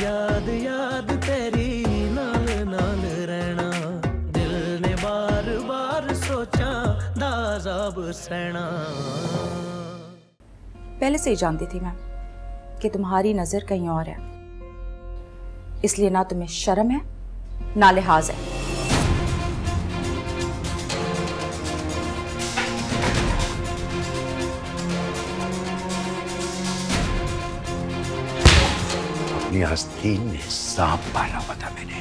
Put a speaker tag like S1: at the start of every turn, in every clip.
S1: याद याद तेरी नाल नाल रहना, दिल ने बार बार सोचा दाज़ाब सहना।
S2: पहले से ही जानती थी मैं कि तुम्हारी नजर कहीं और है, इसलिए ना तुम्हें शर्म है ना लिहाज है।
S3: अपनी आस्तीन में सांप पाला हुआ था मैंने।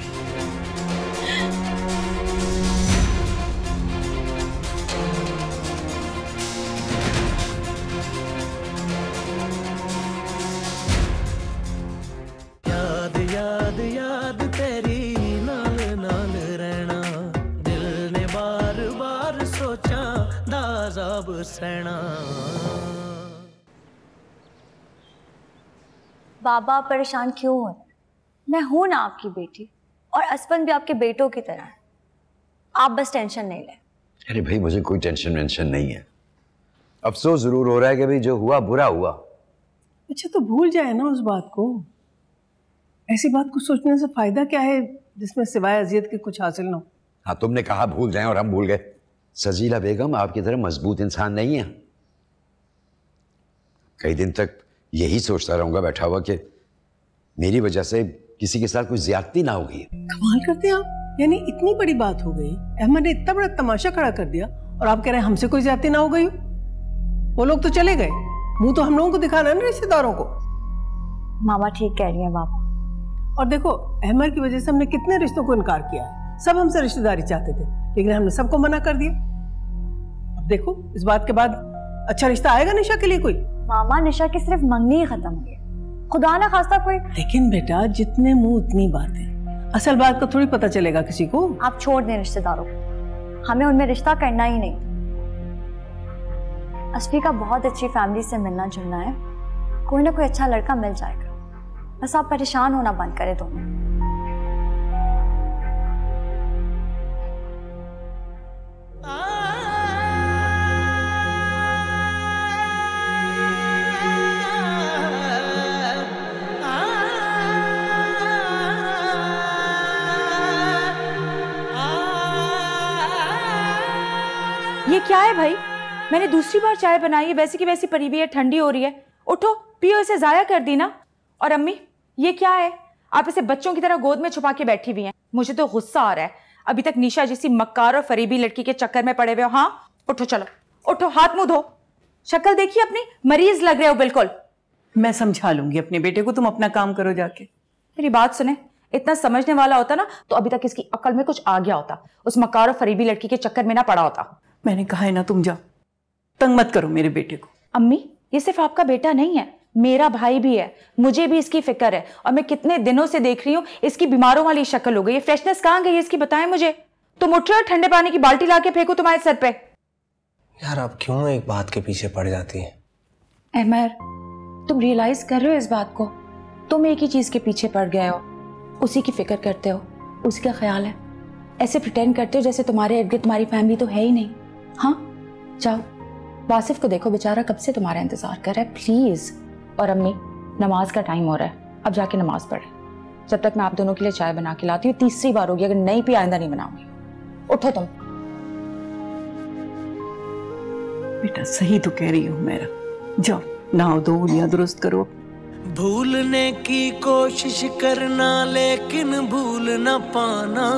S1: याद याद याद तेरी नाल नाल रहना, दिल ने बार बार सोचा दाज़ाब सहना।
S4: बाबा परेशान क्यों हो? मैं हूं ना आपकी बेटी, और असफन भी आपके बेटों की तरह है। आप बस टेंशन नहीं लें।
S3: अरे भाई मुझे कोई टेंशन वेंशन नहीं है, अफसोस जरूर हो रहा है कि भाई जो हुआ बुरा हुआ।
S5: अच्छा तो भूल जाए ना उस बात को। ऐसी बात को सोचने से फायदा क्या है जिसमें सिवाय अजियत के कुछ हासिल ना हो।
S3: हाँ तुमने कहा भूल जाएं और हम भूल गए। सजीला बेगम आपकी तरह मजबूत इंसान नहीं है। कई दिन तक यही सोचता रहूंगा बैठा हुआ कि मेरी वजह से किसी के साथ कोई ज्यादती ना होगी।
S5: कमाल करते हैं आप, यानी इतनी बड़ी बात हो गई, अहमद ने इतना बड़ा तमाशा खड़ा कर दिया और आप कह रहे हैं हमसे कोई ज्यादती ना हो गई। वो लोग तो चले गए, मुंह तो हम लोगों को दिखाना है ना रिश्तेदारों को।
S4: मामा ठीक कह रही है बाबा।
S5: और देखो अहमद की वजह से हमने कितने रिश्तों को इनकार किया है। सब हमसे रिश्तेदारी चाहते थे लेकिन हमने सबको मना कर दिया। अब देखो इस बात के बाद अच्छा रिश्ता आएगा निशा के लिए कोई?
S4: मामा निशा की सिर्फ मंगनी ही खत्म हुई है, खुदा ना खास्ता कोई।
S5: लेकिन बेटा जितने मुंह उतनी बातें, असल बात का थोड़ी पता चलेगा किसी को। आप
S4: छोड़ दें रिश्तेदारों को, हमें उनमें रिश्ता करना ही नहीं। असफी का बहुत अच्छी फैमिली से मिलना जुलना है, कोई ना कोई अच्छा लड़का मिल जाएगा। बस आप परेशान होना बंद करें दोनों।
S2: ये क्या है भाई? मैंने दूसरी बार चाय बनाई है, वैसी की वैसी पड़ी हुई है, ठंडी हो रही है। उठो पियो, इसे जाया कर दी ना। और अम्मी ये क्या है? आप इसे बच्चों की तरह गोद में छुपा के बैठी हुई हैं। मुझे तो गुस्सा आ रहा है, अभी तक निशा जैसी मक्कार और फरीबी लड़की के चक्कर में पड़े हुए हो। हाँ उठो, चलो उठो, हाथ मुंह धो। शक्ल देखिए अपनी, मरीज लग रहे हो बिल्कुल।
S5: मैं समझा लूंगी अपने बेटे को, तुम अपना काम करो जाके।
S2: मेरी बात सुने, इतना समझने वाला होता ना तो अभी तक इसकी अकल में कुछ आ गया होता, उस मक्कार और फरीबी लड़की के चक्कर में ना पड़ा होता।
S5: मैंने कहा है ना तुम जाओ, तंग मत करो मेरे बेटे को।
S2: अम्मी ये सिर्फ आपका बेटा नहीं है, मेरा भाई भी है, मुझे भी इसकी फिक्र है। और मैं कितने दिनों से देख रही हूँ इसकी बीमारों वाली शक्ल हो गई है। फ्रेशनेस कहाँ गई इसकी, बताएं मुझे। तुम उठ रहे हो, ठंडे पानी की बाल्टी लाके फेंको तुम्हारे सर पे।
S6: यार आप क्यों एक बात के पीछे पड़ जाती है?
S2: अहमर तुम रियलाइज कर रहे हो इस बात को? तुम एक ही चीज के पीछे पड़ गए हो, उसी की फिक्र करते हो, उसी का ख्याल है। ऐसे प्रिटेंड करते हो जैसे तुम्हारे इर्द गिर्द तुम्हारी फैमिली तो है ही नहीं। हाँ जाओ, वासिफ को देखो, बेचारा कब से तुम्हारा इंतजार कर रहा है, प्लीज। और अम्मी नमाज का टाइम हो रहा है, अब जाके नमाज पढ़े। जब तक मैं आप दोनों के लिए चाय बना के लाती हूँ, तीसरी बार होगी, अगर नहीं पी आइंदा नहीं बनाऊंगी। उठो तुम।
S5: बेटा सही तो कह रही हूँ मेरा, जाओ नहाओ धो लिया दुरुस्त करो।
S1: भूलने की कोशिश करना लेकिन भूल न पाना,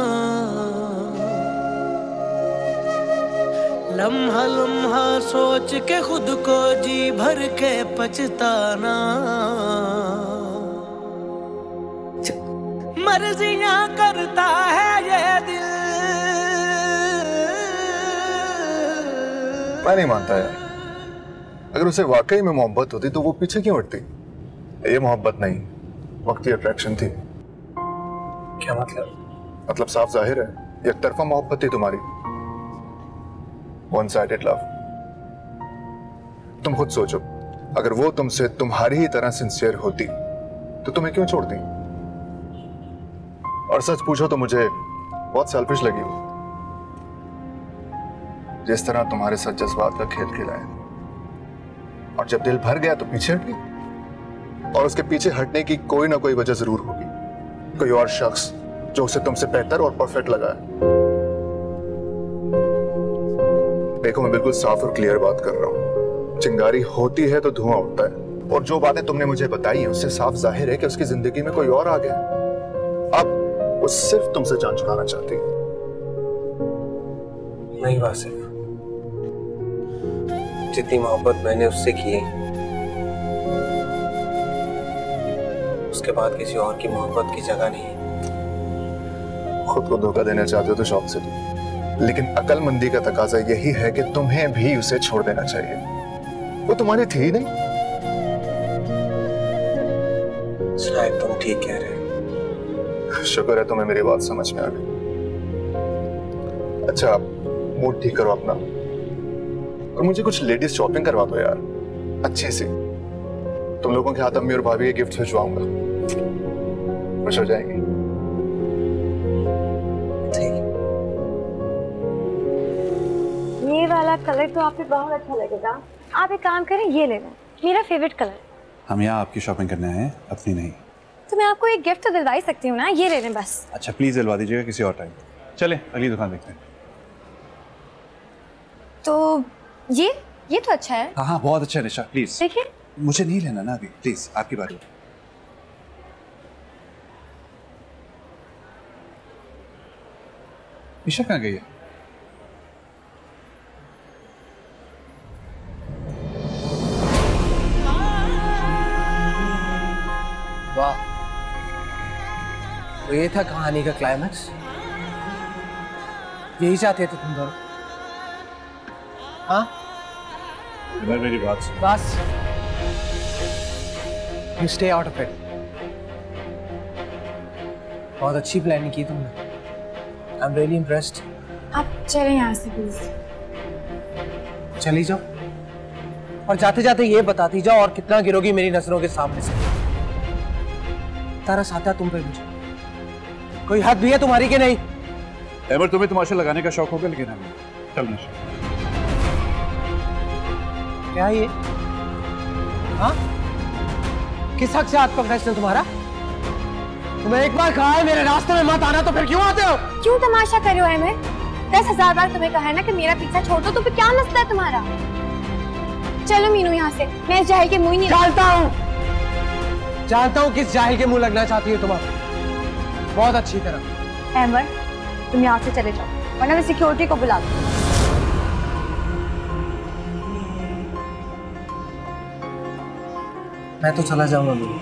S1: लम्हा लम्हा सोच के खुद को जी भर के पछताना। मर्जियां करता है ये दिल।
S7: मैं नहीं मानता यार, अगर उसे वाकई में मोहब्बत होती तो वो पीछे क्यों हटती? ये मोहब्बत नहीं, वक्ती अट्रैक्शन थी।
S6: क्या मतलब?
S7: मतलब साफ जाहिर है, एक तरफा मोहब्बत थी तुम्हारी, वन साइडेड लव। तुम खुद सोचो, अगर वो तुमसे तुम्हारी ही तरह सिंसियर होती तो तुम्हें क्यों छोड़ती? और सच पूछो तो मुझे बहुत सेल्फिश लगी वो, जिस तरह तुम्हारे साथ जज्बात का खेल खेला है। और जब दिल भर गया तो पीछे हट गई, और उसके पीछे हटने की कोई ना कोई वजह जरूर होगी। कोई और शख्स जो उसे तुमसे बेहतर और परफेक्ट लगा है। देखो, मैं बिल्कुल साफ और क्लियर बात कर रहा हूँ। चिंगारी होती है तो धुआं उठता है, और जो बातें तुमने मुझे बताई है उससे साफ जाहिर है कि उसकी जिंदगी में कोई और आ गया। अब वो सिर्फ तुमसे जान छुड़ाना चाहती है।
S6: नहीं वासिफ, जितनी मोहब्बत मैंने उससे की है, उसके बाद किसी और की मोहब्बत की जगह नहीं है।
S7: खुद को धोखा देना चाहते हो तो शौक से दो, लेकिन अकलमंदी का तकाजा यही है कि तुम्हें भी उसे छोड़ देना चाहिए। वो तुम्हारी थी ही नहीं।
S6: शायद तुम ठीक कह रहे हो।
S7: शुक्र है तुम्हें मेरी बात समझ में आ गई। अच्छा, मूड ठीक करो अपना, और मुझे कुछ लेडीज शॉपिंग करवा दो यार, अच्छी सी। तुम लोगों के हाथ अम्मी और भाभी के गिफ्ट भिजवाऊंगा, खुश हो जाएंगी।
S4: ये वाला कलर तो आपको बहुत अच्छा लगेगा। आप एक काम करें, ये ले लें, मेरा फेवरेट कलर।
S8: हम यहाँ आपकी शॉपिंग करने आए हैं, अपनी नहीं।
S4: तो मैं आपको एक गिफ्ट तो दिलवा ही सकती हूँ ना, ये ले लें बस।
S8: अच्छा प्लीज दिलवा दीजिएगा किसी और टाइम। चले अगली दुकान देखते हैं।
S4: तो ये तो अच्छा है।
S8: हाँ बहुत अच्छा है निशा, प्लीज।
S4: देखिए,
S8: मुझे नहीं लेना ना अभी, प्लीज आपकी बारी। निशा कहाँ गई है?
S6: वाह, तो ये था कहानी का क्लाइमैक्स। यही चाहते थे तुम दोनों? हाँ,
S8: मेरी बात सुन।
S6: बस you stay out of it. बहुत अच्छी प्लानिंग की तुमने। I am really impressed.
S4: आप चलें यहाँ से प्लीज।
S6: चली जाओ, और जाते जाते ये बताती जाओ और कितना गिरोगी मेरी नजरों के सामने से। तरस आता तुम पे मुझे। कोई हद भी है तुम्हारी कि नहीं?
S8: एमर, तुम्हें तमाशा लगाने का शौक होगा, लेकिन हमें चल निशा।
S6: क्या ये? हाँ, किस हक से हाथ पकड़ा इसने तुम्हारा? तुम्हें एक बार कहा है मेरे रास्ते में मत आना, तो फिर क्यों आते हो?
S4: क्यों तमाशा कर रहे हो अहमद? 10,000 बार तुम्हें कहा है ना कि मेरा पीछा छोड़ दो, तो फिर क्या मसला है तुम्हारा? चलो मीनू यहाँ से, मैं इस जाहिल के मुंह ही नहीं।
S6: जानता हूँ किस जाहिल के मुंह लगना चाहती हो तुम, बहुत अच्छी तरह।
S4: अहमद, तुम यहाँ से चले जाओ, वरना मैं सिक्योरिटी को बुला दूँ।
S6: मैं तो चला जाऊंगा मीनू,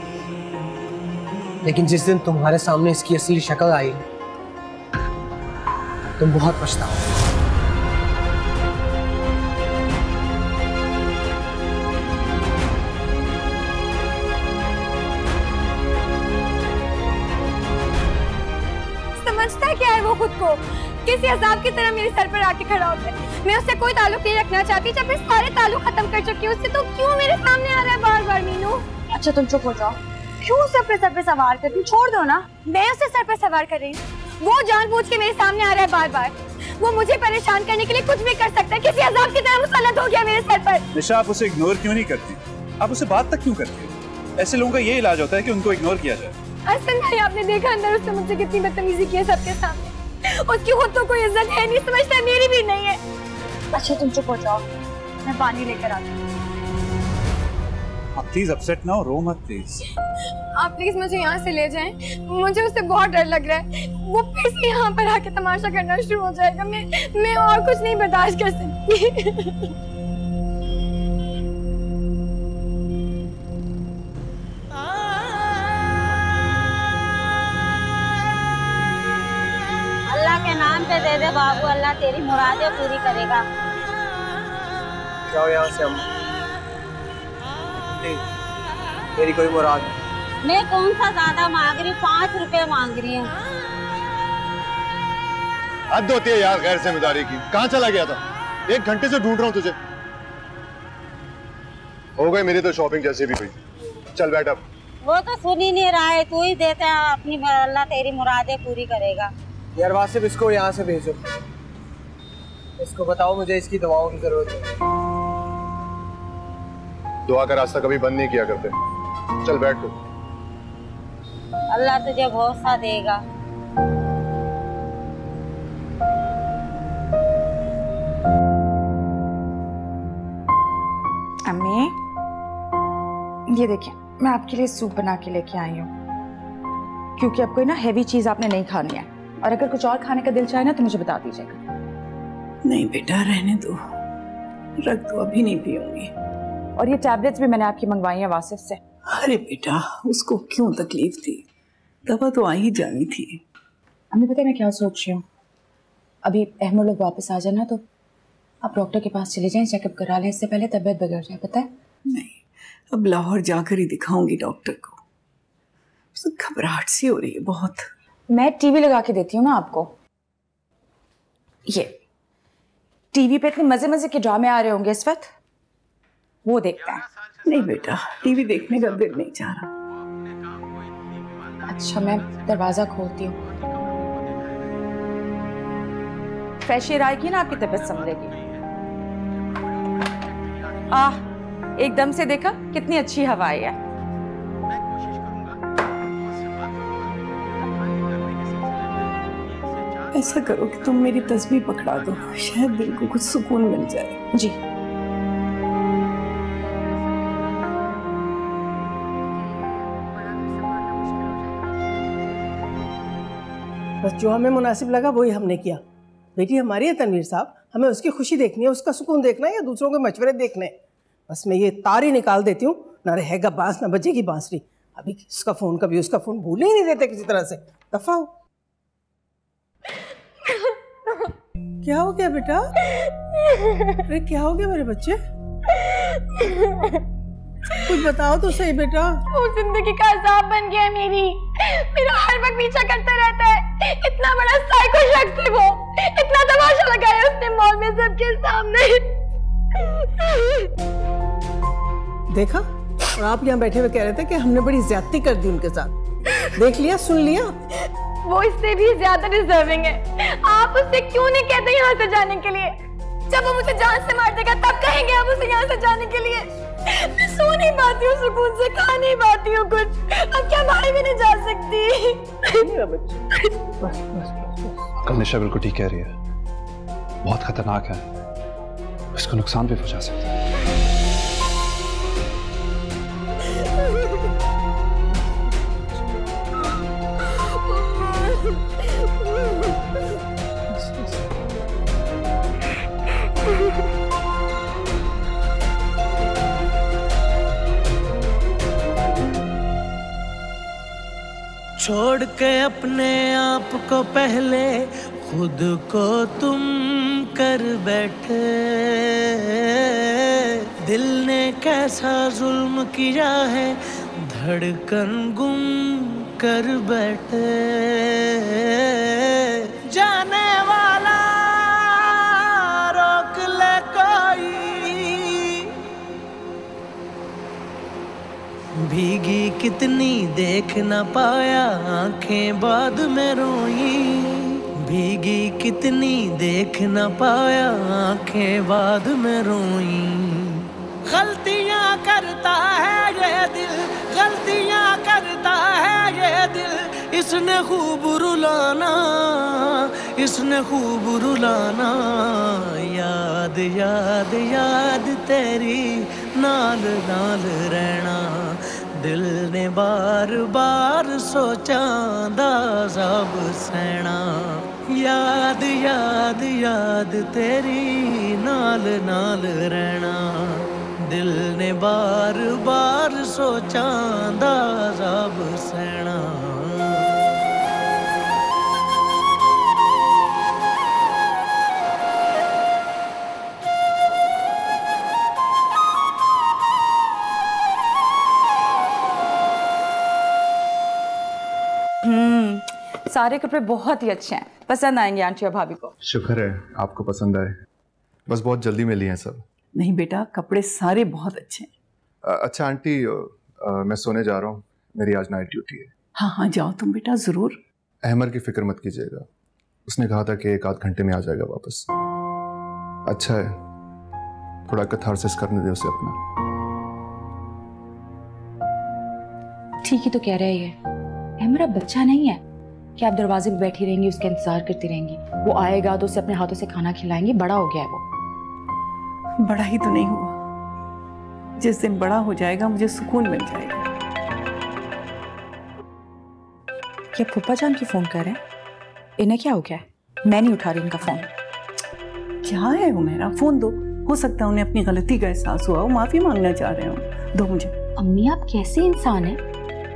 S6: लेकिन जिस दिन तुम्हारे सामने इसकी असली शक्ल आई, तुम बहुत पछताओ।
S4: समझता क्या है वो खुद को? किसी अजाब की तरह मेरे सर पर आके खड़ा होता है। मैं उससे कोई ताल्लुक नहीं रखना चाहती, जब मैं सारे ताल्लुक खत्म कर चुकी हूँ उससे, तो क्यों मेरे सामने आ रहा है बार बार मीनू? अच्छा तुम चुप हो जाओ, क्यों उसे अपने सर पे सवार कर? तुम छोड़ दो ना। मैं उसे सर पे सवार कर रही हूँ, वो जानबूझ के मेरे सामने आ रहा है बार बार। वो मुझे परेशान करने के लिए कुछ भी कर सकता है, किसी अजाब की तरह मुसल्लत हो गया मेरे सर पर।
S8: निशा, आप उसे इग्नोर क्यों नहीं करती? आप उसे बात तक क्यों करती है? ऐसे लोगों का ये इलाज होता है कि उनको इग्नोर किया जाए।
S4: असलन भाई, आपने देखा अंदर उसने मुझसे कितनी बदतमीजी की है सबके सामने। उसकी खुद तो कोई इज्जत है नहीं, समझता है मेरी भी नहीं है। अच्छा तुम चुप हो जाओ, मैं पानी लेकर आती हूँ।
S8: आप प्लीज अपसेट ना हो, रो मत प्लीज।
S4: आप प्लीज मुझे यहाँ से ले जाएं, मुझे उससे बहुत डर लग रहा है। वो फिर से यहाँ पर आके तमाशा करना शुरू हो जाएगा। मैं और कुछ नहीं बर्दाश्त कर सकती।
S9: अल्लाह के नाम पे दे दे बाबू, अल्लाह तेरी मुरादें पूरी करेगा।
S6: जाओ यहाँ से हम। मेरी कोई मुराद नहीं।
S9: मैं कौन सा ज्यादा मांग रही हूँ? 5 रुपए मांग रही हूँ।
S7: हद होती है यार गैर जिम्मेदारी की। कहाँ चला गया था? 1 घंटे से ढूंढ रहा हूँ तुझे। हो गई मेरी तो शॉपिंग जैसे भी हुई। चल बैठ अब।
S9: वो तो सुन ही नहीं रहा है, तू ही देता है अपनी, अल्लाह तेरी मुरादें पूरी करेगा।
S6: यार वासिफ, इसको यहाँ से भेजो। इसको बताओ मुझे इसकी दवाओं की जरूरत है।
S7: दुआ का रास्ता कभी बंद नहीं किया करते। चल बैठ तू।
S9: अल्लाह तुझे भरोसा देगा।
S2: अम्मी, ये देखिए मैं आपके लिए सूप बना के लेके आई हूँ, क्योंकि अब कोई ना हैवी चीज आपने नहीं खानी है, और अगर कुछ और खाने का दिल चाहे ना तो मुझे बता दीजिएगा।
S5: नहीं बेटा, रहने दो, रख दो, अभी नहीं पीऊंगी।
S2: और ये टैबलेट्स भी मैंने आपकी मंगवाई हैं वासिफ से।
S5: अरे बेटा, उसको क्यों तकलीफ थी, दवा तो आ ही जानी थी।
S2: अम्मी पता है मैं क्या सोच रही हूँ, अभी अहमद लोग वापस आ जाना तो आप डॉक्टर के पास चले जाएं, चेकअप करा लें, इससे पहले तबीयत बिगड़ जाए। पता है
S5: नहीं, अब लाहौर जाकर ही दिखाऊंगी डॉक्टर को, घबराहट सी हो रही है बहुत।
S2: मैं टीवी लगा के देती हूँ ना आपको, ये टीवी पे इतने मजे मजे के ड्रामे आ रहे होंगे इस वक्त, वो देखते हैं।
S5: नहीं बेटा, टीवी देखने का दिल नहीं चाह रहा।
S2: अच्छा मैं दरवाजा खोलती हूँ, फ्रेश एयर आएगी ना आपकी तबीयत संभलेगी। एकदम से देखा कितनी अच्छी हवा आई है।
S5: ऐसा करो कि तुम मेरी तस्वीर पकड़ा दो, शायद दिल को कुछ सुकून मिल जाए।
S2: जी
S5: बस जो हमें मुनासिब लगा वही हमने किया। बेटी हमारी है तनवीर साहब, हमें उसकी खुशी देखनी है, उसका सुकून देखना है या दूसरों के मशवरे देखने। बस मैं ये तार ही निकाल देती हूँ, ना रहेगा बांस ना बजेगी बांसुरी। अभी इसका फोन कभी उसका फोन भूल ही नहीं देते किसी तरह से। दफा हो। क्या हो गया बेटा? अरे क्या हो गया मेरे बच्चे? कुछ बताओ तो सही बेटा।
S4: वो जिंदगी का अजाब बन गया मेरी, मेरा हर वक्त पीछा करता रहता है। इतना बड़ा साइको शख्स है वो, इतना तमाशा लगाया उसने मॉल में सबके सामने।
S5: देखा, और आप यहाँ बैठे हुए कह रहे थे कि हमने बड़ी ज्यादती कर दी उनके साथ। देख लिया, सुन लिया।
S4: वो इससे भी ज्यादा डिजर्विंग है। आप उससे क्यों नहीं कहते यहाँ से जाने के लिए? जब वो मुझे जान से मार देगा तब कहेंगे आप उसे यहाँ से जाने के लिए। मैं सो नहीं पाती हूँ सुकून से, खा नहीं पाती हूँ कुछ। अब क्या बाहर भी नहीं जा सकती।
S8: कनिशा बिल्कुल ठीक कह रही है, बहुत खतरनाक है, इसको नुकसान भी पहुंचा सकता है।
S1: छोड़ के अपने आप को पहले खुद को तुम कर बैठे, दिल ने कैसा जुल्म किया है धड़कन गुम कर बैठे। जाने वाला रोक ले कोई, भीगी कितनी देख न पाया आंखें बाद में रोई, भीगी कितनी देख न पाया आंखें बाद में रोई। गलतियां करता है ये दिल, गलतियां करता है ये दिल, इसने खूब रुलाना, इसने खूब रुलाना। याद याद याद तेरी नाल नाल रहना, दिल ने बार बार सोचा दाज़ाब सहना। याद याद याद तेरी नाल नाल रहना, दिल ने बार बार सोचा दाज़ाब सहना।
S2: सारे कपड़े बहुत ही अच्छे हैं, पसंद आएंगे आंटी और भाभी को।
S7: शुक्र है आपको पसंद आए, बस बहुत जल्दी में लिए हैं सब।
S5: नहीं बेटा, कपड़े सारे बहुत अच्छे हैं।
S7: अच्छा आंटी, मैं सोने जा रहा हूँ, मेरी आज नाइट ड्यूटी है।
S5: हाँ हाँ जाओ तुम बेटा, जरूर।
S7: अहमद की फिक्र मत कीजिएगा, उसने कहा था कि 1 आध घंटे में आ जाएगा वापस। अच्छा है, थोड़ा कैथारसिस करने दे उसे अपना।
S2: ठीक ही तो कह रहे हैं ये, है मेरा बच्चा नहीं है कि आप दरवाजे पे बैठी रहेंगी, उसका इंतजार करती रहेंगी। वो आएगा तो उसे अपने हाथों से खाना खिलाएंगी। बड़ा हो गया है वो।
S10: बड़ा ही तो नहीं हुआ। जिस दिन बड़ा हो जाएगा मुझे सुकून मिल जाएगा।
S2: क्या फूफा जान की फोन कर रहे हैं? इन्हें क्या हो गया है? मैं नहीं उठा रही इनका फोन।
S10: क्या है उमेरा, फोन दो। हो सकता है उन्हें अपनी गलती का एहसास हुआ हो, माफी मांगना चाह रहे हो। दो मुझे।
S2: अम्मी आप कैसे इंसान हैं?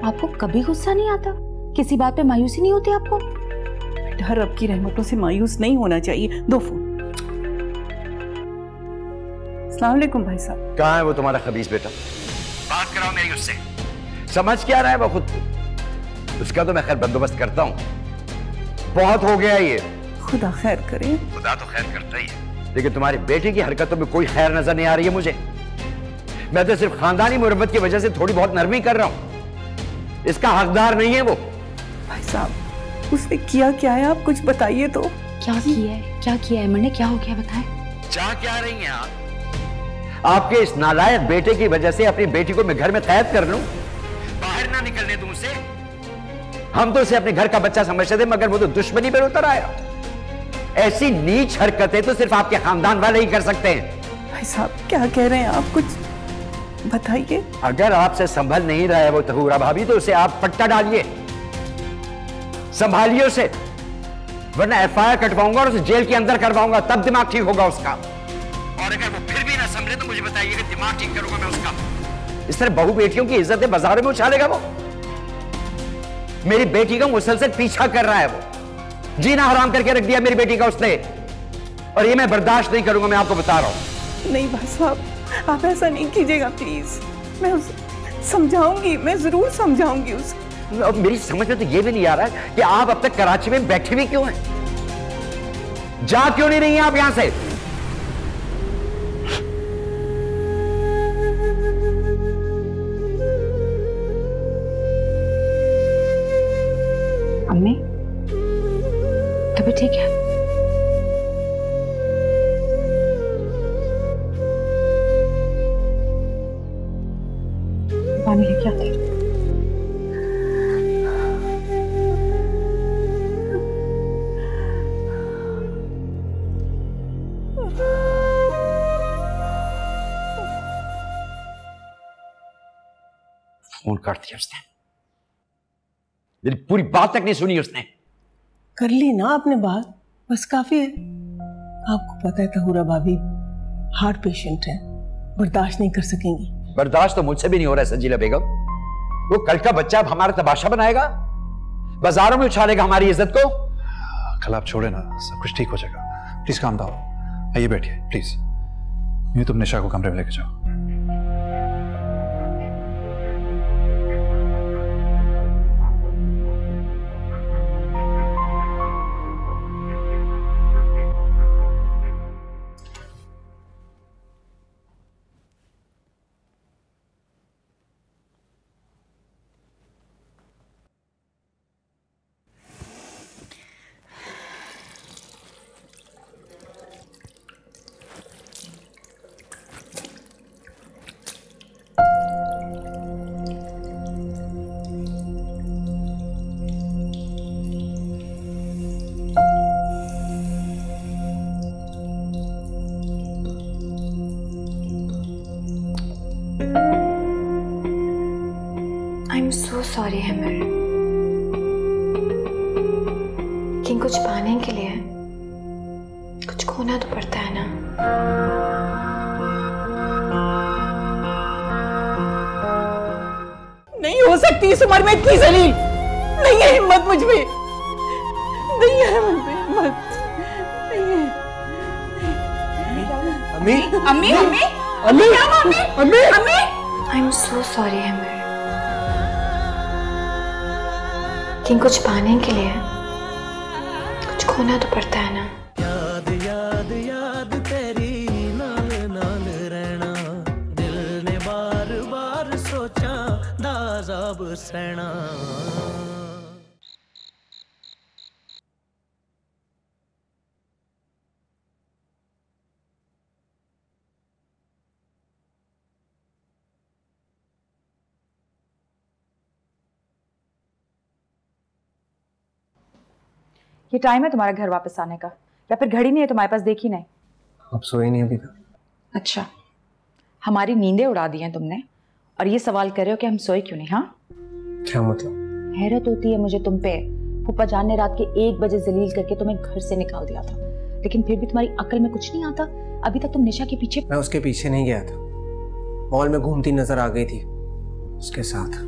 S2: आपको कभी गुस्सा नहीं आता? किसी बात पे मायूसी नहीं होती आपको?
S10: बेटा रब की रहमतों से मायूस नहीं होना चाहिए। दो फोन। अस्सलाम वालेकुम भाई साहब।
S3: कहाँ है वो तुम्हारा खबीस बेटा? बात कराओ मेरी उससे। समझ क्या रहा है वो खुद को? उसका तो मैं खैर बंदोबस्त करता हूँ। बहुत हो गया ये।
S10: खुदा खैर करे।
S3: खुदा तो खैर करता ही है, लेकिन तुम्हारी बेटी की हरकतों में कोई खैर नजर नहीं आ रही है मुझे। मैं तो सिर्फ खानदानी मुरब्बत की वजह से थोड़ी बहुत नरमी कर रहा हूं। इसका हकदार नहीं है वो।
S10: भाई साहब उसने किया क्या है, आप कुछ बताइए तो।
S2: क्या किया है? क्या किया है मैंने? क्या हो गया बताएं।
S3: चाह क्या रही हैं आप? आपके इस नालायक बेटे की वजह से अपनी बेटी को मैं घर में कैद कर लूं, बाहर ना निकलने दूं उसे? हम तो उसे अपने घर का बच्चा समझते थे, मगर वो तो दुश्मनी पर उतर आया। ऐसी नीच हरकतें तो सिर्फ आपके खानदान वाले ही कर सकते हैं।
S10: भाई साहब क्या कह रहे हैं आप, कुछ बताइए।
S3: अगर आपसे संभल नहीं रहा है वो तहूरा भाभी, तो उसे आप पट्टा डालिए, संभालिए उसे, वरना एफआईआर कटवाऊंगा और उसे जेल के अंदर करवाऊंगा, तब दिमाग ठीक होगा उसका। और अगर वो फिर भी ना संभले तो मुझे बताइएगा, दिमाग ठीक करूंगा मैं उसका। इस तरह बहू बेटियों की इज्जतें बाजारों में उछालेगा वो। मेरी बेटी का मुसलसल पीछा कर रहा है वो। जीना हराम करके रख दिया मेरी बेटी का उसने, और ये मैं बर्दाश्त नहीं करूंगा, मैं आपको बता रहा हूं।
S10: नहीं भाई साहब आप ऐसा नहीं कीजिएगा प्लीज। मैं उसे समझाऊंगी, मैं जरूर समझाऊंगी उसे।
S3: अब मेरी समझ में तो ये भी नहीं आ रहा है कि आप अब तक कराची में बैठे भी क्यों हैं? जा क्यों नहीं रही हैं आप यहां से?
S2: अम्मी तभी ठीक है? पानी लेके आते।
S3: फोन काट दिया उसने, मेरी पूरी बात तक नहीं सुनी उसने।
S5: कर ली ना आपने बात, बस काफी है। आपको पता है तहूरा भाभी हार्ट पेशेंट है, बर्दाश्त नहीं कर सकेंगी।
S3: बर्दाश्त तो मुझसे भी नहीं हो रहा है सजीला बेगम। वो कल का बच्चा अब हमारा तमाशा बनाएगा, बाजारों में उछालेगा हमारी इज्जत को।
S8: कल आप छोड़े ना, सब कुछ ठीक हो जाएगा। प्लीज काम डाउन, आइए बैठिए प्लीज। यूं तुम निशा को कमरे में लेके जाओ।
S4: I'm so sorry हेमर, लेकिन कुछ पाने के लिए कुछ खोना तो पड़ता है ना।
S10: नहीं हो सकती इस उम्र में इतनी जलील। नहीं है हिम्मत मुझ में, नहीं है मुझ में हिम्मत, नहीं है।
S6: अम्मी
S10: अम्मी अम्मी
S6: अम्मी अम्मी
S10: अम्मी
S4: I'm so sorry हेमर, लेकिन कुछ पाने के लिए कुछ खोना तो पड़ता है ना।
S1: याद याद याद तेरी नाल नाल रहना, दिल ने बार बार सोचा दाज़ाब सहना।
S2: ये टाइम है तुम्हारा घर वापस आने का, या फिर घड़ी नहीं है तुम्हारे पास? देखी नहीं।
S6: आप सोए नहीं अभी तक?
S2: अच्छा, हमारी नींदें उड़ा दी हैं तुमने और ये सवाल कर रहे हो कि हम सोए क्यों नहीं? हाँ,
S6: क्या मतलब?
S2: हैरत होती है मुझे तुम पे। फूफा जान ने रात के 1 बजे जलील करके तुम्हें घर से निकाल दिया था, लेकिन फिर भी तुम्हारी अकल में कुछ नहीं आता। अभी तक तुम निशा के पीछे।
S6: मैं उसके पीछे नहीं गया था, मॉल में घूमती नजर आ गई थी उसके साथ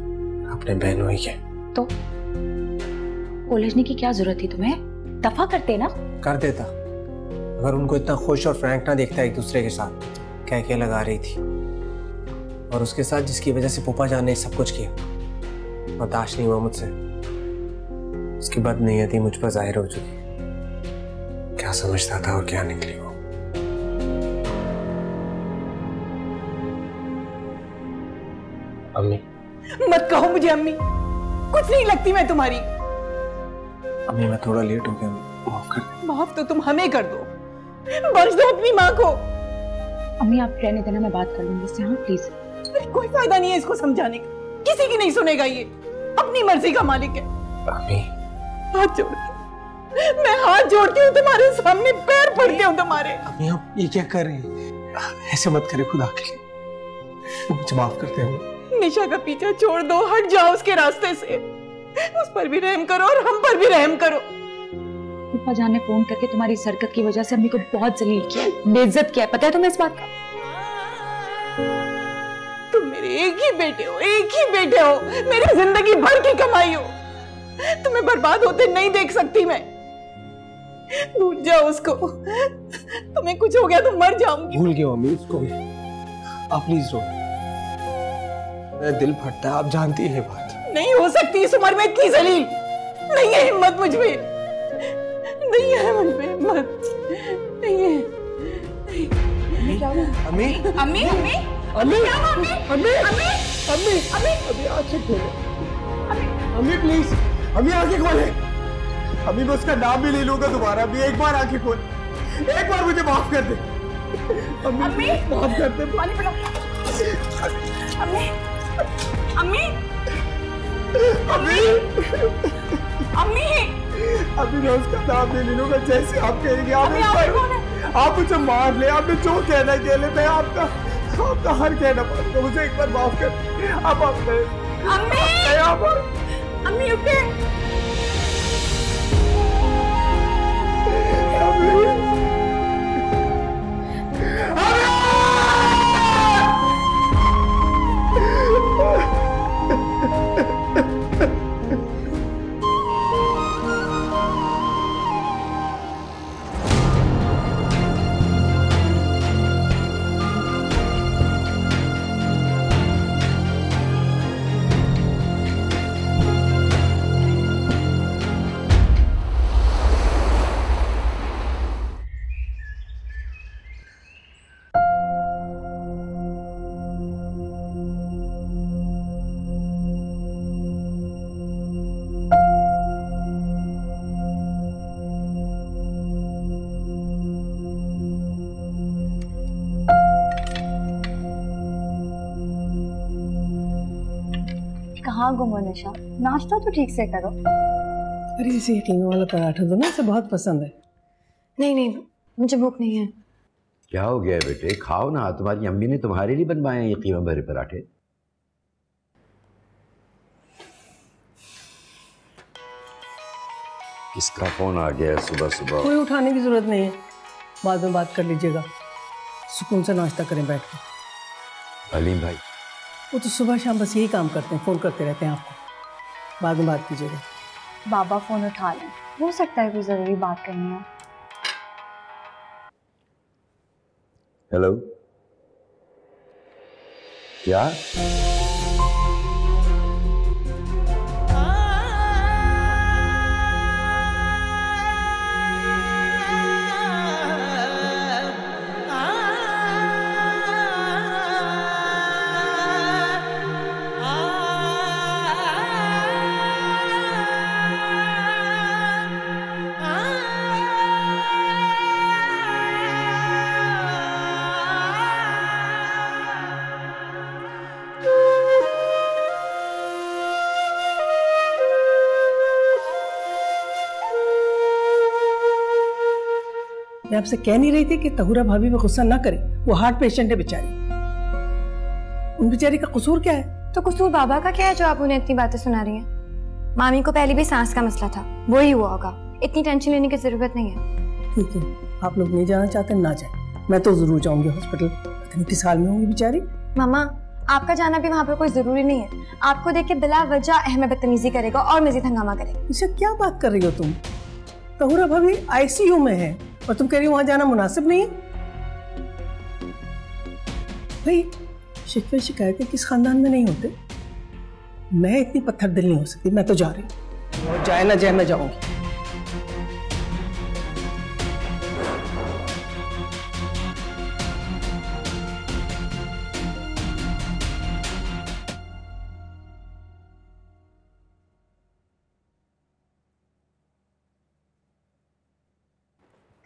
S6: अपने बहनोई के। तो
S2: उलझने की क्या जरूरत थी तुम्हें? दफा करते ना।
S6: कर देता, अगर उनको इतना खुश और फ्रैंक ना देखता एक दूसरे के साथ। कह के लगा रही थी, और उसके साथ जिसकी वजह से फूफा जान ने सब कुछ किया, बर्दाश्त नहीं हुआ मुझसे। उसकी बदनीयती मुझ पर जाहिर हो चुकी। क्या समझता था और क्या निकली वो। अम्मी
S10: मत कहो मुझे अम्मी, कुछ नहीं लगती मैं तुम्हारी।
S6: अम्मी मैं थोड़ा लेट हो गया, माफ कर दो।
S10: माफ तो तुम हमें कर दो, बख्श दो अपनी माँ को।
S2: अम्मी आप रहने देना, मैं बात कर लूंगी इससे। हाँ प्लीज।
S10: कोई फायदा नहीं है इसको समझाने का, किसी की नहीं सुनेगा, ये अपनी मर्जी का मालिक है।
S6: अम्मी
S10: हाथ जोड़ती हूँ, मैं हाथ जोड़ती हूँ तुम्हारे सामने, पैर पड़ते हूँ तुम्हारे।
S6: अम्मी आप ये क्या कर रहे हैं? ऐसे मत करे खुदा के लिए, मुझे माफ करते हो।
S10: निशा का पीछा छोड़ दो, हट जाओ उसके रास्ते से। उस पर भी रहम करो और हम पर भी रहम करो।
S2: फूफा जान ने फोन करके तुम्हारी इस हरकत की वजह से अम्मी को बहुत जलील किया, बेइज्जत किया, पता है तुम्हें इस बात का?
S10: तुम मेरे एक ही बेटे हो, एक ही बेटे हो, मेरी जिंदगी भर की कमाई हो। तुम्हें बर्बाद होते नहीं देख सकती मैं। भूल जाओ उसको, तुम्हें कुछ हो गया तो मर जाऊंगी।
S6: भूल गया अम्मी उसको भी, आप प्लीज रो। मेरा दिल फटता है, आप जानती है बात।
S10: नहीं हो सकती इस उम्र में इतनी जलील, नहीं है हिम्मत मुझ में, नहीं है मुझ में हिम्मत, नहीं है।
S6: अम्मी
S10: अम्मी अम्मी
S6: अम्मी
S10: क्या हुआ अम्मी?
S6: अम्मी
S10: अम्मी
S6: अम्मी
S10: अम्मी
S6: अम्मी आंखें खोले, अम्मी प्लीज, अम्मी आंखें खोले। अम्मी मैं उसका नाम भी ले लूंगा दोबारा। अम्मी एक बार आंखें खोल, एक बार मुझे माफ कर दे। अम्मी माफ कर दे।
S10: पानी पिलाओ। अम्मी अम्मी
S6: अम्मी
S10: अम्मी
S6: अभी मैं उसका नाम नहीं ले लूंगा, जैसे आप कहेंगे। आप मुझे मार ले, आपने जो कहना कह ले, मैं आपका हर कहना मानूंगा। मुझे एक बार माफ कर। आप
S10: अम्मी उठे।
S4: कहाँ गुम हो निशा? नाश्ता तो ठीक से करो।
S5: अरे इसे कीमा वाला पराठा दो ना, इसे बहुत पसंद है।
S4: नहीं नहीं, मुझे भूख नहीं है।
S3: क्या हो गया बेटे, खाओ ना। तुम्हारी अम्मी ने तुम्हारे लिए बनवाए हैं ये कीमा भरे पराठे। किसका फोन आ गया है सुबह सुबह?
S5: कोई उठाने की जरूरत नहीं है, बाद में बात कर लीजिएगा। सुकून से नाश्ता करें बैठ कर।
S3: अलीम भाई
S5: वो तो सुबह शाम बस यही काम करते हैं, फ़ोन करते रहते हैं आपको। बाद में बात कीजिएगा।
S4: बाबा फोन उठा लें, हो सकता है कोई जरूरी बात करनी है।
S3: हेलो, क्या?
S5: मैं आपसे कह नहीं रही थी कि तहुरा भाभी पे गुस्सा ना करे, वो हार्ट पेशेंट है बेचारी। उन बेचारी का कसूर क्या है?
S4: तो कसूर बाबा का क्या है जो आप उन्हें इतनी बातें सुना रही हैं? मामी को पहले भी सांस का मसला था, वही हुआ होगा, इतनी टेंशन लेने की जरूरत नहीं है।
S5: ठीक है, आप लोग नहीं जाना चाहते ना जाए, मैं तो जरूर जाऊंगी हॉस्पिटल। पता नहीं किस हाल में होंगी बेचारी।
S4: मामा आपका जाना भी वहाँ पर कोई जरूरी नहीं है, आपको देख के बिला वजह अहम बदतमीजी करेगा और मजीद हंगामा करेगा।
S5: इसे क्या बात कर रही हो तुम? तहुरा भाभी आईसीयू में है और तुम कह रही हो वहां जाना मुनासिब नहीं है? भाई शिकवे शिकायतें किस खानदान में नहीं होते? मैं इतनी पत्थर दिल नहीं हो सकती, मैं तो जा रही हूँ, और जाए ना जाए मैं जाऊंगी।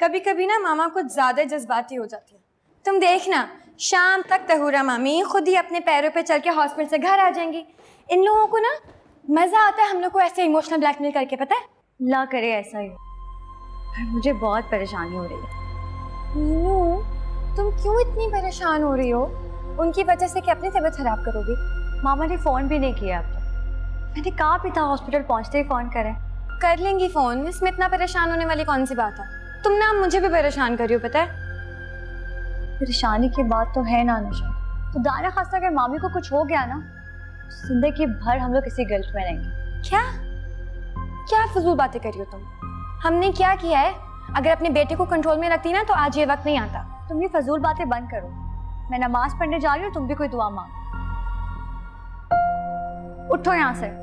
S4: कभी कभी ना मामा कुछ ज्यादा जज्बाती हो जाती है। तुम देखना शाम तक तहुरा मामी खुद ही अपने पैरों पे चल के हॉस्पिटल से घर आ जाएंगी। इन लोगों को ना मजा आता है हम लोग को ऐसे इमोशनल ब्लैकमेल करके, पता है?
S11: ला करे ऐसा ही, पर मुझे बहुत परेशानी हो रही है।
S4: मीनू तुम क्यों इतनी परेशान हो रही हो? उनकी वजह से क्या अपनी तबीयत खराब करोगी?
S11: मामा ने फोन भी नहीं किया अब तक। मैंने कहा भी था हॉस्पिटल पहुंचते ही फोन करें।
S4: कर लेंगी फोन, इसमें इतना परेशान होने वाली कौन सी बात है? तुम ना मुझे भी परेशान कर रही हो, पता है?
S11: परेशानी की बात तो है ना निशा, तो दाना खासा अगर मामी को कुछ हो गया ना, जिंदगी भर हम लोग इसी गिल्ट में रहेंगे।
S4: क्या क्या फजूल बातें कर रही हो तुम? हमने क्या किया है? अगर अपने बेटे को कंट्रोल में रखती ना तो आज ये वक्त नहीं आता।
S11: तुम ये फजूल बातें बंद करो। मैं नमाज पढ़ने जा रही हूँ, तुम भी कोई दुआ मांगो। उठो यहाँ से।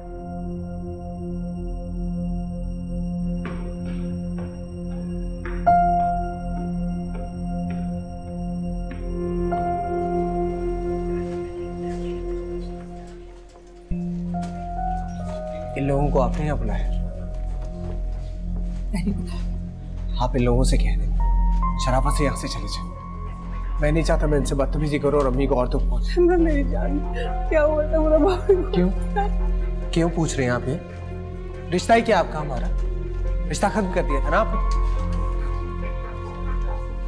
S6: इन लोगों को आपने यहाँ बुलाया?
S5: नहीं बुलाया।
S6: आप इन लोगों से कह दें शराफत से यहाँ से चले जाए। मैं नहीं चाहता मैं इनसे बदतमीजी करूँ और अम्मी को और दुख पहुंचे।
S5: मेरी जान, क्या हुआ था मेरा भाभी को?
S6: क्यों पूछ रहे हैं आप ये? रिश्ता ही क्या आपका हमारा? रिश्ता खत्म कर दिया था ना आपने।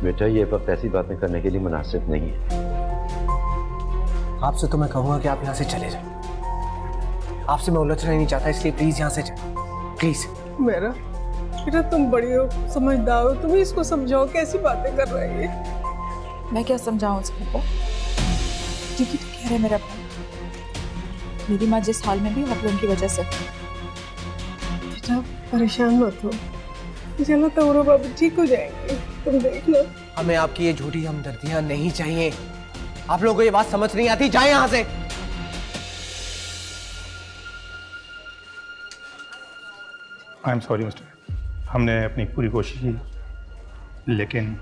S3: बेटा ये वक्त ऐसी बातें करने के लिए मुनासिब नहीं है।
S6: आपसे तो मैं कहूंगा कि आप यहाँ से चले जाए। आपसे मैं उलझना नहीं चाहता, इसलिए प्लीज यहाँ से जाए, प्लीज।
S5: मेरा बेटा तुम बड़ी हो, समझदार हो, तुम ही इसको समझाओ, कैसी बातें कर रही है?
S2: मैं क्या समझाऊं उसको? ठीक ही तो कह रहे मेरा भाई। मेरी माँ जिस हाल में भी आप लोगों की वजह से।
S5: बेटा परेशान मत हो, चलो तहुरा बाबू ठीक हो जाएंगे, तुम देख लो।
S6: हमें आपकी ये झूठी हमदर्दियां नहीं चाहिए। आप लोगों को ये बात समझ नहीं आती, जाए यहाँ से।
S8: आई एम सॉरी मिस्टर, हमने अपनी पूरी कोशिश की, लेकिन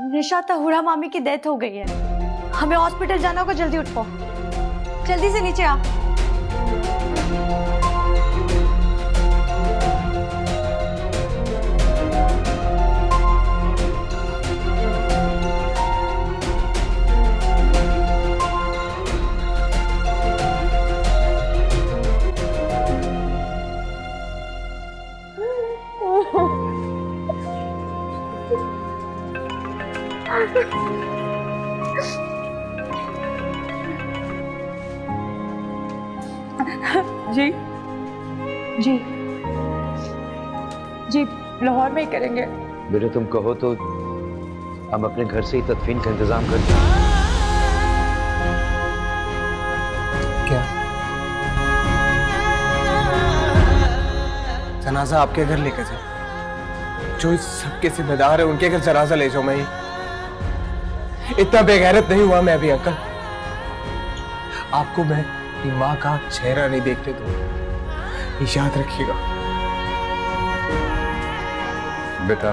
S11: निशा तहुरा मामी की डेथ हो गई है, हमें हॉस्पिटल जाना होगा। जल्दी उठो, जल्दी से नीचे आ।
S2: जी जी जी, लाहौर में ही करेंगे।
S3: बेटे तुम कहो तो हम अपने घर से ही तदफीन का इंतजाम करते हैं।
S6: क्या जनाजा आपके घर लेकर जाए? जो इस सबके जिम्मेदार है उनके घर जनाजा ले जाओ। मैं इतना बेगैरत नहीं हुआ मैं भी अंकल। आपको मैं अपनी माँ का चेहरा नहीं देखने दूंगा, ये याद रखिएगा।
S12: बेटा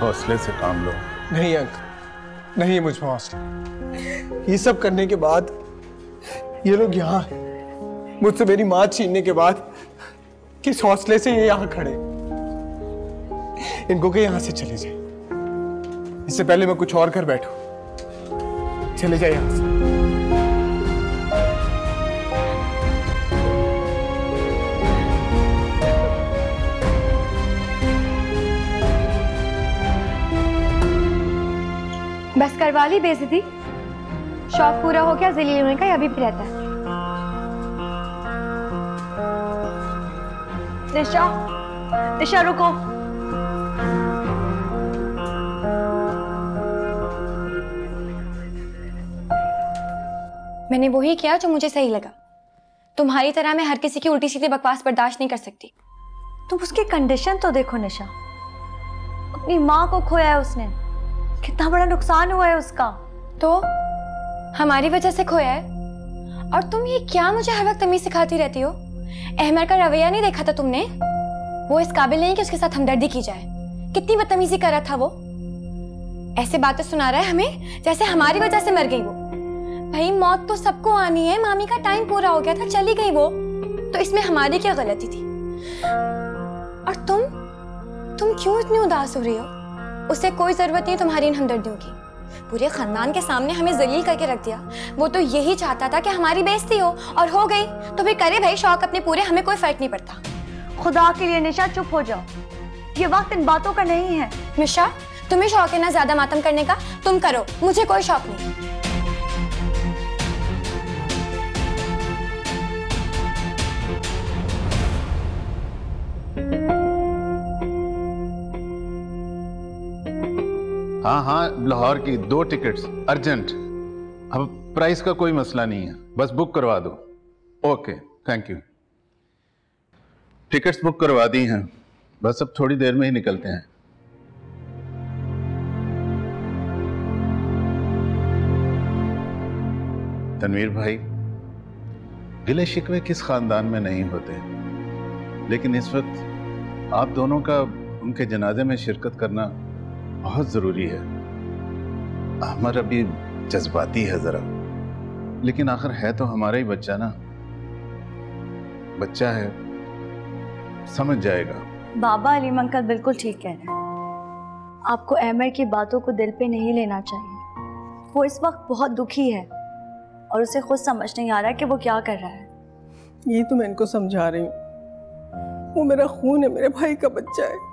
S12: हौसले से काम लो।
S6: नहीं अंकल, नहीं मुझ में हौसला। ये सब करने के बाद ये लोग यहाँ मुझसे मेरी माँ छीनने के बाद किस हौसले से ये यहाँ खड़े। इनको के यहाँ से चले जाए, इससे पहले मैं कुछ और कर बैठूं। चले जाए यहाँ से।
S4: बस करवा ली बेइज्जती? शौक पूरा हो गया जलील होने का या अभी भी रहता है?
S11: निशा, निशा रुको।
S4: मैंने वही किया जो मुझे सही लगा। तुम्हारी तरह मैं हर किसी की उल्टी सीधी बकवास बर्दाश्त नहीं कर सकती।
S11: तुम उसकी कंडीशन तो देखो निशा, अपनी माँ को खोया है उसने, कितना बड़ा नुकसान हुआ है उसका।
S4: तो हमारी वजह से खोया है? और तुम ये क्या मुझे हर वक्त तमीज सिखाती रहती हो? अहमद का रवैया नहीं देखा था तुमने? वो इस काबिल नहीं कि उसके साथ हमदर्दी की जाए। कितनी बदतमीजी कर रहा था वो। ऐसे बातें सुना रहा है हमें जैसे हमारी वजह से मर गई वो। भाई मौत तो सबको आनी है, मामी का टाइम पूरा हो गया था, चली गई वो, तो इसमें हमारी क्या गलती थी? और तुम क्यों इतनी उदास हो रही हो? उसे कोई जरूरत नहीं तुम्हारी इन हमदर्दियों की। पूरे खानदान के सामने हमें जलील करके रख दिया। वो तो यही चाहता था कि हमारी बेइज्जती हो, और हो गई तो फिर करे भाई शौक अपने पूरे, हमें कोई फर्क नहीं पड़ता।
S11: खुदा के लिए निशा चुप हो जाओ, ये वक्त इन बातों का नहीं है।
S4: निशा, तुम्हें शौक है ना ज्यादा मातम करने का, तुम करो, मुझे कोई शौक नहीं।
S12: हाँ, लाहौर की 2 टिकट्स अर्जेंट। अब प्राइस का कोई मसला नहीं है, बस बुक करवा दो। Okay, thank you. Tickets book करवा दी हैं, बस अब थोड़ी देर में ही निकलते हैं। तनवीर भाई, गिले शिकवे किस खानदान में नहीं होते, लेकिन इस वक्त आप दोनों का उनके जनाजे में शिरकत करना बहुत ज़रूरी है। अहमद अभी जज्बाती है ज़रा, लेकिन आखिर है तो हमारा ही बच्चा ना। बच्चा है, समझ जाएगा।
S11: बाबा अलीम अंकल बिल्कुल ठीक कह रहे हैं। आपको अहमद की बातों को दिल पे नहीं लेना चाहिए। वो इस वक्त बहुत दुखी है और उसे खुद समझ नहीं आ रहा कि वो क्या कर रहा है।
S5: यही तो मैं इनको समझा रही हूँ। वो मेरा खून है, मेरे भाई का बच्चा है।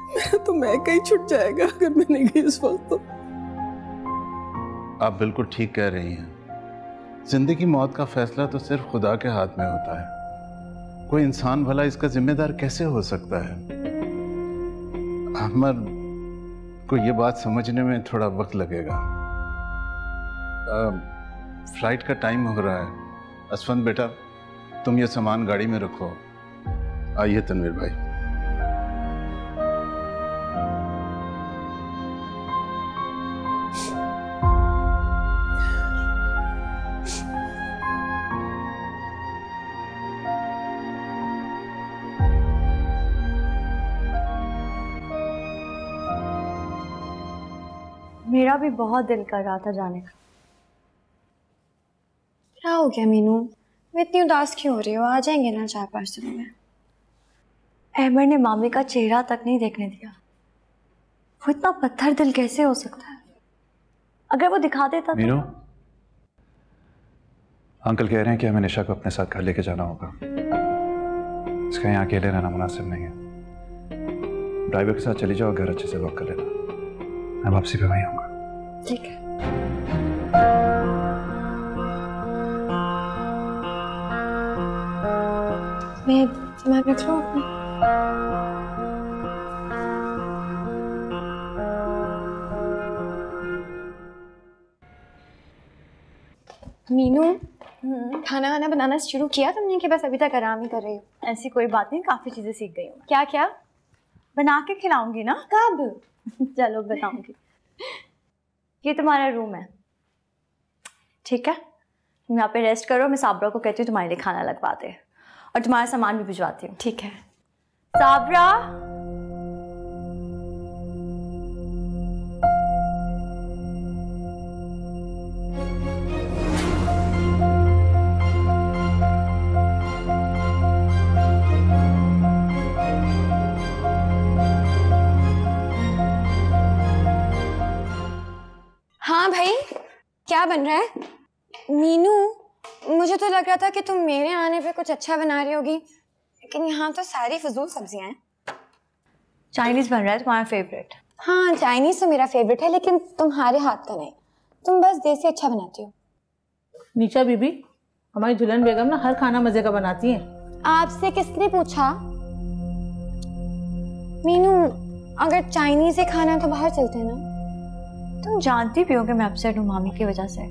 S5: मेरा तो मैं कहीं छूट जाएगा अगर मैं नहीं गई इस वक्त। तो
S12: आप बिल्कुल ठीक कह रही हैं। जिंदगी मौत का फैसला तो सिर्फ खुदा के हाथ में होता है। कोई इंसान भला इसका जिम्मेदार कैसे हो सकता है? अहमद को ये बात समझने में थोड़ा वक्त लगेगा। फ्लाइट का टाइम हो रहा है। असफंद बेटा, तुम ये सामान गाड़ी में रखो। आइए तनवीर भाई।
S11: मेरा भी बहुत दिल कर रहा था जाने का।
S4: क्या हो गया मीनू? मैं इतनी उदास क्यों हो रही हो? आ जाएंगे ना 4-5 दिनों में।
S11: अहमद ने मामी का चेहरा तक नहीं देखने दिया। वो इतना पत्थर दिल कैसे हो सकता है? अगर वो दिखा देता
S8: मीनू, अंकल कह रहे हैं कि हमें निशा को अपने साथ घर लेके जाना होगा। इसका यहाँ अकेले रहना मुनासिब नहीं है। ड्राइवर के साथ चली जाओ, घर अच्छे से लॉक कर लेना। मैं वापसी पे वहीं आऊंगा।
S11: ठीक है।
S4: मैं दिमाग रख लूं अपना। मीनू, खाना वाना बनाना शुरू किया तुमने कि बस अभी तक आराम ही कर रही हो?
S11: ऐसी कोई बात नहीं, काफी चीजें सीख गई हूँ।
S4: क्या क्या?
S11: बना के खिलाऊंगी ना।
S4: कब?
S11: चलो बताऊंगी। ये तुम्हारा रूम है, ठीक है? तुम यहाँ पे रेस्ट करो, मैं साबरा को कहती हूँ तुम्हारे लिए खाना लगवा दे और तुम्हारा सामान भी भिजवाती हूँ।
S4: ठीक है।
S11: साबरा,
S4: हाँ भाई, क्या बन रहा है? मीनू, मुझे तो लग रहा था कि तुम मेरे आने पे कुछ अच्छा बना रही होगी, लेकिन यहाँ तो सारी फजूल सब्जियां हैं।
S11: चाइनीज बन रहा है तुम्हारा फेवरेट।
S4: हाँ, चाइनीज तो मेरा फेवरेट है, लेकिन तुम्हारे हाथ का नहीं। तुम बस देसी अच्छा बनाती हो।
S13: नीचा बीबी, हमारी दुल्हन बेगम ना हर खाना मजे का बनाती है।
S4: आपसे किसने पूछा? मीनू, अगर चाइनीज ही खाना है तो बाहर चलते हैं ना।
S11: तुम जानती भी हो कि मैं अपसेट हूँ मामी की वजह से,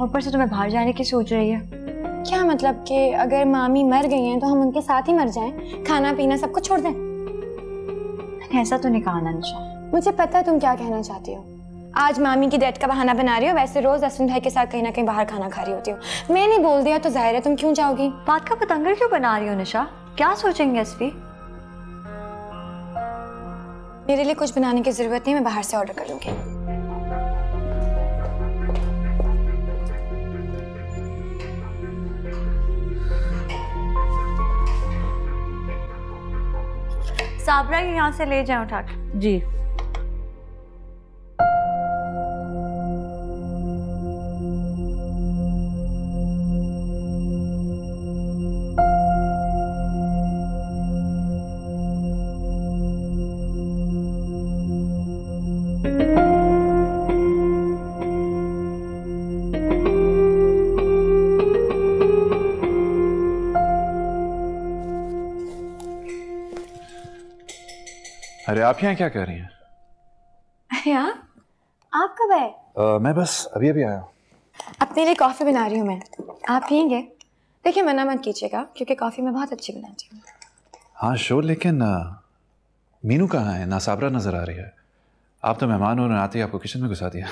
S11: ऊपर से तुम्हें बाहर जाने की सोच रही है।
S4: क्या मतलब कि अगर मामी मर गई हैं तो हम उनके साथ ही मर जाएं, खाना पीना सब कुछ छोड़ दें?
S11: ऐसा तो नहीं कहा ना निशा।
S4: मुझे पता है तुम क्या कहना चाहती हो। आज मामी की डेथ का बहाना बना रही हो, वैसे रोज असलम भाई के साथ कहीं ना कहीं बाहर खाना खा रही होती हो। मैंने बोल दिया तो जाहिर है तुम क्यों जाओगी।
S11: बात का पतंगर क्यों बना रही हो निशा? क्या सोचेंगे असफी?
S4: मेरे लिए कुछ बनाने की जरूरत नहीं, मैं बाहर से ऑर्डर कर लूंगी।
S11: साबरा ये यहाँ से ले जाए उठा के।
S13: जी।
S8: अरे आप यहाँ क्या कर रही हैं?
S4: अरे आप कब आए?
S8: मैं बस अभी अभी आया।
S4: अपने लिए कॉफी बना रही हूँ मैं, आप पियेंगे? देखिए मना मत कीजिएगा, क्योंकि कॉफी मैं बहुत अच्छी बनाती हूँ।
S8: हाँ श्योर, लेकिन मीनू कहाँ है? ना साबरा नजर आ रही है। आप तो मेहमान हो, आते ही आपको किचन में घुसा दिया।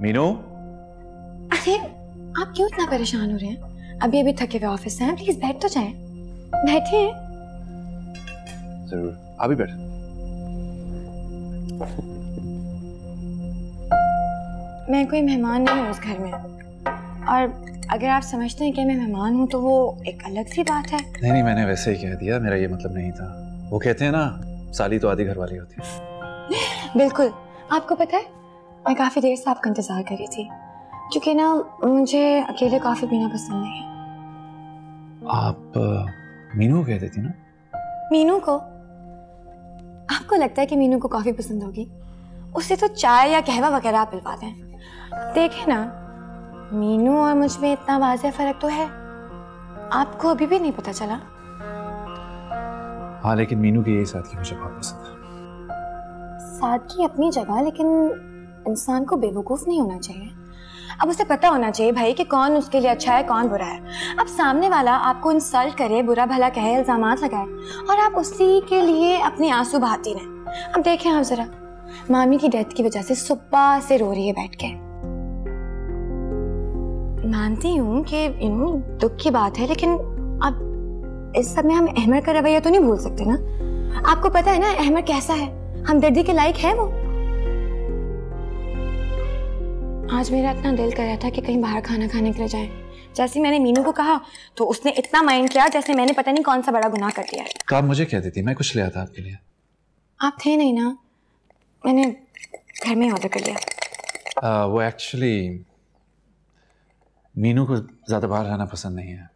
S8: मीनू,
S4: अरे आप क्यों इतना परेशान हो रहे हैं? अभी अभी थके हुए ऑफिस से हैं, प्लीज बैठ तो जाएं। बैठिए।
S8: जरूर, अभी बैठ।
S4: मैं कोई मेहमान नहीं हूँ इस घर में, और अगर आप समझते हैं कि मैं मेहमान हूँ तो वो एक अलग सी बात है।
S8: नहीं, मैंने वैसे ही कह दिया, मेरा ये मतलब नहीं था। वो कहते हैं ना, साली तो आधी घर वाली होती है।
S4: बिल्कुल। आपको पता है, मैं काफी देर से आपका इंतजार कर रही थी, क्योंकि ना मुझे अकेले कॉफी पीना पसंद नहीं है।
S8: आप मीनू को कह देती ना?
S4: मीनू को? आपको लगता है कि मीनू को कॉफी पसंद होगी? उसे तो चाय या कहवा वगैरह आप पिलवा दें। देखे ना, मीनू और मुझ में इतना वाज़ेह फर्क तो है, आपको अभी भी नहीं पता चला?
S8: हाँ, लेकिन मीनू की यही सादगी मुझे बहुत पसंद है।
S4: सादगी अपनी जगह, लेकिन इंसान को बेवकूफ़ नहीं होना चाहिए। अब उसे पता होना चाहिए भाई कि कौन उसके लिए अच्छा है, कौन बुरा है। अब सामने वाला आपको इंसल्ट करे, बुरा भला कहे, इल्जामात लगाए, और आप उसी के लिए अपने आंसू बहाती रहें। अब देखें आप जरा, मामी की डेथ की वजह से सुबह से रो रही है बैठ के। मानती हूँ कि दुख की बात है, लेकिन अब इस सब में हम अहमद का रवैया तो नहीं भूल सकते ना। आपको पता है ना अहमद कैसा है, हमदर्दी के लायक है वो। आज मेरा इतना दिल कर रहा था कि कहीं बाहर खाना खाने के लिए जाए। जैसे मैंने मीनू को कहा तो उसने इतना माइंड किया जैसे मैंने पता नहीं कौन सा बड़ा गुनाह कर दिया है।
S8: तो आप मुझे कह देती, मैं कुछ ले आता आपके लिए।
S4: आप थे नहीं ना, मैंने घर में ऑर्डर कर लिया।
S8: वो एक्चुअली मीनू को ज़्यादा बाहर रहना पसंद नहीं है,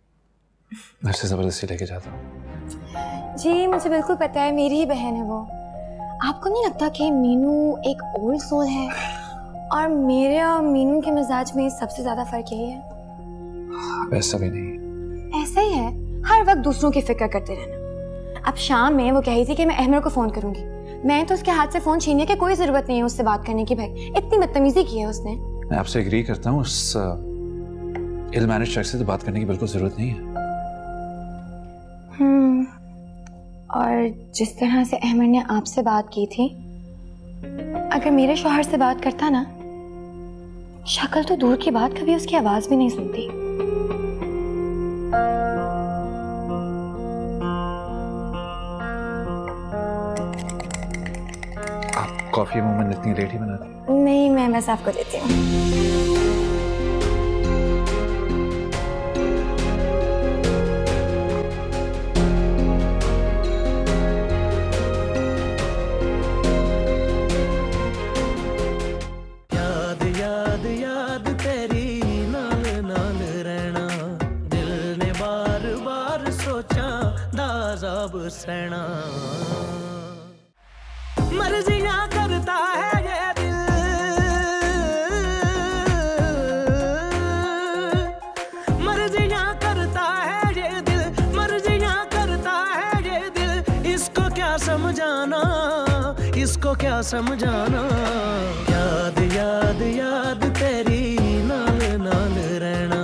S8: घर से ज़बरदस्ती लेके जाता हूँ।
S4: जी मुझे बिल्कुल पता है, मेरी ही बहन है वो। आपको नहीं लगता कि मीनू एक ओल्ड सोल है, और मेरे और मीनू के मिजाज में सबसे ज़्यादा फ़र्क यही है?
S8: ऐसा भी नहीं।
S4: ऐसा ही है, हर वक्त दूसरों की फिक्र करते रहना। अब शाम में वो कह रही थी कि मैं अहमद को फ़ोन करूँगी। मैं तो उसके हाथ से फ़ोन छीनने की कोई ज़रूरत नहीं है उससे बात करने की। भाई इतनी बदतमीजी की है उसने।
S8: मैं आपसे एग्री करता हूँ, उस इल मैनेज शख्स से तो बात करने की बिल्कुल ज़रूरत नहीं है।
S4: और जिस तरह से अहमद ने आपसे बात की थी, अगर मेरे शौहर से बात करता ना शक्ल तो दूर की बात, कभी उसकी आवाज भी नहीं सुनती।
S8: आप कॉफी मोमेंट इतनी लेट ही बनाती?
S4: नहीं, मैं साफ कर देती हूँ।
S1: सहना मर्जियां करता है ये दिल, मर्जियां करता है ये दिल, मर्जियां करता है ये दिल। इसको क्या समझाना, इसको क्या समझाना। याद याद याद तेरी नाल नाल रहना,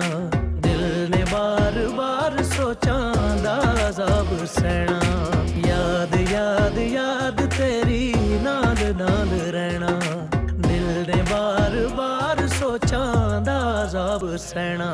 S1: दिल ने बार बार सोचा दाज़ाब सहना। याद याद याद तेरी नाल नाल रहना, दिल ने बार बार सोचा दाज़ाब सहना।